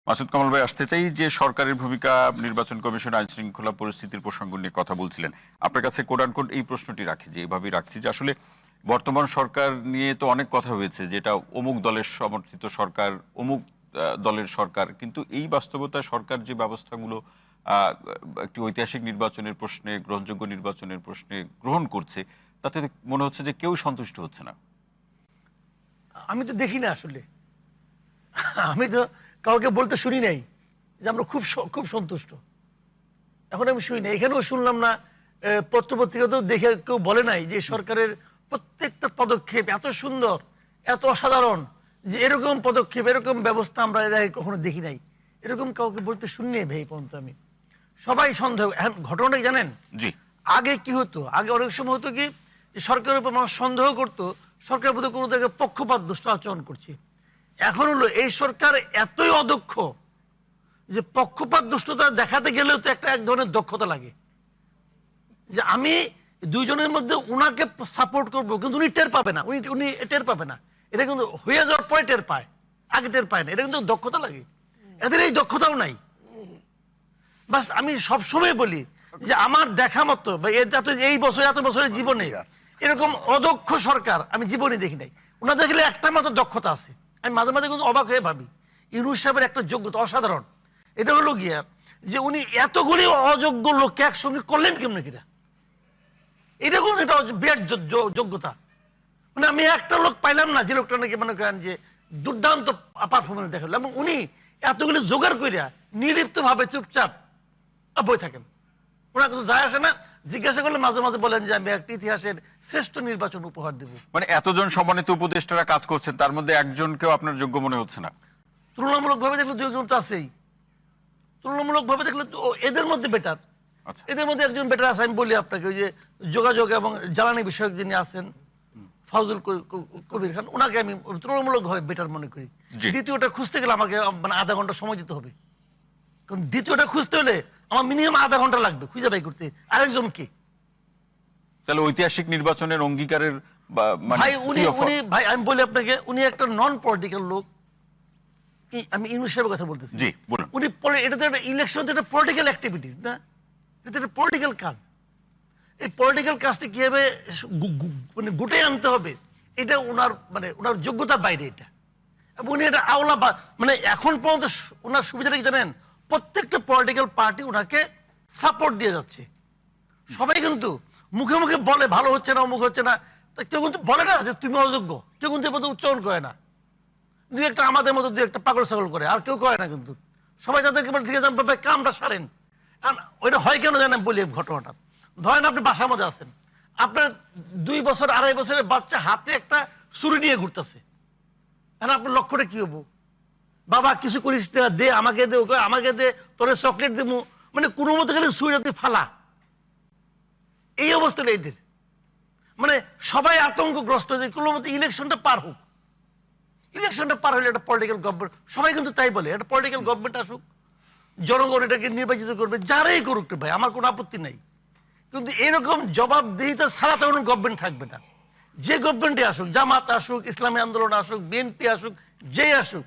মাসুদ কামাল ভাই, আসতে চাই যে সরকারের ভূমিকা, নির্বাচন কমিশন, আইন শৃঙ্খলা পরিস্থিতির প্রসঙ্গ নিয়ে কথা বলছিলেন। আপনার কাছে কোট আনকোট এই প্রশ্নটি রাখি, যে এইভাবেই রাখছি যে আসলে বর্তমান সরকার নিয়ে তো অনেক কথা হয়েছে, যেটা অমুক দলের সমর্থিত সরকার, অমুক দলের সরকার, কিন্তু এই বাস্তবতায় সরকার যে ব্যবস্থাগুলো একটি ঐতিহাসিক নির্বাচনের প্রশ্নে, গ্রহণযোগ্য নির্বাচনের প্রশ্নে গ্রহণ করছে, তাতে মনে হচ্ছে যে কেউ সন্তুষ্ট হচ্ছে না। আমি তো দেখি না আসলে, আমি তো কাউকে বলতে শুনি নাই যে আমরা খুব সন্তুষ্ট। এখন আমি শুনি না, এখানেও শুনলাম না, পত্রপত্রিকাতেও দেখে কেউ বলে নাই যে সরকারের প্রত্যেকটা পদক্ষেপ এত সুন্দর, এত অসাধারণ, যে এরকম পদক্ষেপ, এরকম ব্যবস্থা আমরা এর আগে কখনো দেখি নাই। এরকম কাউকে বলতে শুনি নাই ভাই পর্যন্ত। আমি সবাই সন্দেহ। এখন ঘটনাটা জানেন, জি, আগে কি হতো, আগে অনেক সময় হতো কি, যে সরকারের উপর মানুষ সন্দেহ করতো সরকারের প্রতি কোনো জায়গায় পক্ষপাত দুষ্ট আচরণ করছে। এখন হলো এই সরকার এতই অদক্ষ যে পক্ষপাত দুষ্টতা দেখাতে গেলেও তো এক ধরনের দক্ষতা লাগে, যে আমি দুইজনের মধ্যে উনাকে সাপোর্ট করবো, কিন্তু উনি টের পাবে না, উনি টের পাবে না। এটা কিন্তু হয়ে যাওয়ার পরে টের পায়, আগে টের পায় না। এটা কিন্তু দক্ষতা লাগে, এদের এই দক্ষতাও নাই। বাস আমি সবসময় বলি যে আমার দেখা মতো এই বছর, এত বছরের জীবনে এরকম অদক্ষ সরকার আমি জীবনে দেখি নাই। ওনার দেখলে একটা মাত্র দক্ষতা আছে, আমি মাঝে মাঝে কিন্তু অবাক হয়ে ভাবি, ইউনূস সাহেবের একটা যোগ্যতা অসাধারণ। এটা হলো গিয়া যে উনি এতগুলি অযোগ্য লোককে একসঙ্গে করলেন কেমন কিনা, এটা কিন্তু এটা বিরাট যোগ্যতা। মানে আমি একটা লোক পাইলাম না যে লোকটা নাকি মনে করেন যে দুর্দান্ত পারফরমেন্স দেখালো, এবং উনি এতগুলি জোগাড় করিয়া নির্লিপ্ত ভাবে চুপচাপ বই থাকেন। ওনার কিছু যায় আসে না, জিজ্ঞাসা করলে মাঝে মাঝে বলেন যে আমি একটা ইতিহাসের শ্রেষ্ঠ নির্বাচন উপহার দেব। মানে এতজন সম্মানিত উপদেষ্টারা কাজ করছেন, তার মধ্যে একজনকেও আপনার যোগ্য মনে হচ্ছে না? তুলনামূলক ভাবে দেখলে দুই একজন তো আছেই, তুলনামূলক ভাবে দেখলে এদের মধ্যে বেটার, এদের মধ্যে একজন বেটার আছে। আমি বলি আপনাকে, ওই যে যোগাযোগ এবং জ্বালানি বিষয়ক যিনি আছেন ফাউজুল কবির খান, ওনাকে আমি তুলনামূলক ভাবে বেটার মনে করি। দ্বিতীয়টা খুঁজতে গেলে আমাকে মানে আধা ঘন্টা সময় দিতে হবে, কারণ দ্বিতীয়টা খুঁজতে হলে আমার মিনিমাম আধা ঘন্টা লাগবে খুঁজে বাই করতে। আরেকজন কি? তাহলে ঐতিহাসিক নির্বাচনের অঙ্গীকারের ভাই ভাই আমি বলি আপনাকে, উনি একটা নন পলিটিক্যাল লোক। আমি ইউনূস সাহেবের কথা বলতেছি। জি, বলুন। উনি এটা তো একটা ইলেকশন, একটা পলিটিক্যাল অ্যাক্টিভিটিস না, এটা একটা পলিটিক্যাল কাজ। এই পলিটিক্যাল কাজটা কিভাবে মানে গুটে আনতে হবে, এটা ওনার যোগ্যতার বাইরে এটা। এবং উনি এটা মানে এখন পর্যন্ত ওনার সুবিধাটা কি জানেন, প্রত্যেকটা পলিটিক্যাল পার্টি ওনাকে সাপোর্ট দিয়ে যাচ্ছে। সবাই কিন্তু মুখে মুখে বলে ভালো হচ্ছে না, অমুক হচ্ছে না, কেউ কিন্তু বলে না যে তুমি অযোগ্য, কেউ কিন্তু এর উচ্চারণ করে না। দুই একটা আমাদের মতো দুই একটা পাগল ছাগল করে, আর কেউ করে না কিন্তু। সবাই তাদেরকে বলে ঠিক আছে কামটা সারেন। ওইটা হয় কেন জানেন বলি ঘটনাটা। ধরেন আপনি বাসার মধ্যে আছেন, আপনার 2 বছর 2.5 বছরের বাচ্চা হাতে একটা ছুরি নিয়ে ঘুরতেছে, আপনার লক্ষ্যটা কি হবো? বাবা কিছু করিস দে, আমাকে দে, ওকে আমাকে দে, তোর চকলেট দেবো, মানে কোনো মতো গেলে ছুরিটা তুই ফালা। এই অবস্থাটা এদের, মানে সবাই আতঙ্কগ্রস্ত যে কোনো মতো ইলেকশনটা পার হোক। ইলেকশনটা পার হলে একটা পলিটিক্যাল গভর্নমেন্ট, সবাই কিন্তু তাই বলে, একটা পলিটিক্যাল গভর্নমেন্ট আসুক, জনগণ এটাকে নির্বাচিত করবে, যারাই করুক ভাই, আমার কোনো আপত্তি নাই। কিন্তু এরকম জবাবদিহিতা ছাড়া তো কোনো গভর্নমেন্ট থাকবে না। যে গভর্নমেন্টে আসুক, জামাত আসুক, ইসলামী আন্দোলন আসুক, বিএনপি আসুক, যেই আসুক,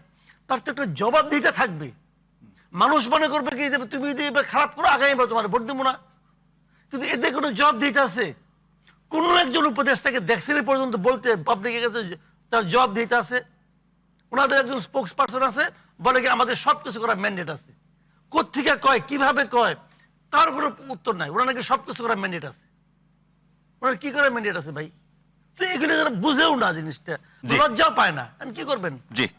তার তো একটা জবাবদিহিতা থাকবে। মানুষ মনে করবে কি তুমি যদি এবার খারাপ করো, আগামীবার তোমার ভোট দেবো না। কিন্তু এতে কোনো জবাবদিহিতা আছে? কোনো একজন উপদেষ্টাকে দেখছেন পর্যন্ত বলতে পাবলিকের কাছে তার জবাবদিহিতা আছে? ওনাদের একজন স্পোক্স পার্সন আছে, বলে কি আমাদের সবকিছু করার ম্যান্ডেট আছে। কোত্থেকে কয়, কিভাবে কয়, তার কোনো উত্তর নাই। ওনার নাকি সবকিছু করার ম্যান্ডেট আছে। ওনার কি করার ম্যান্ডেট আছে ভাই? তো এগুলো বুঝেও না জিনিসটা, লজ্জাও পায় না, কি করবেন? জি।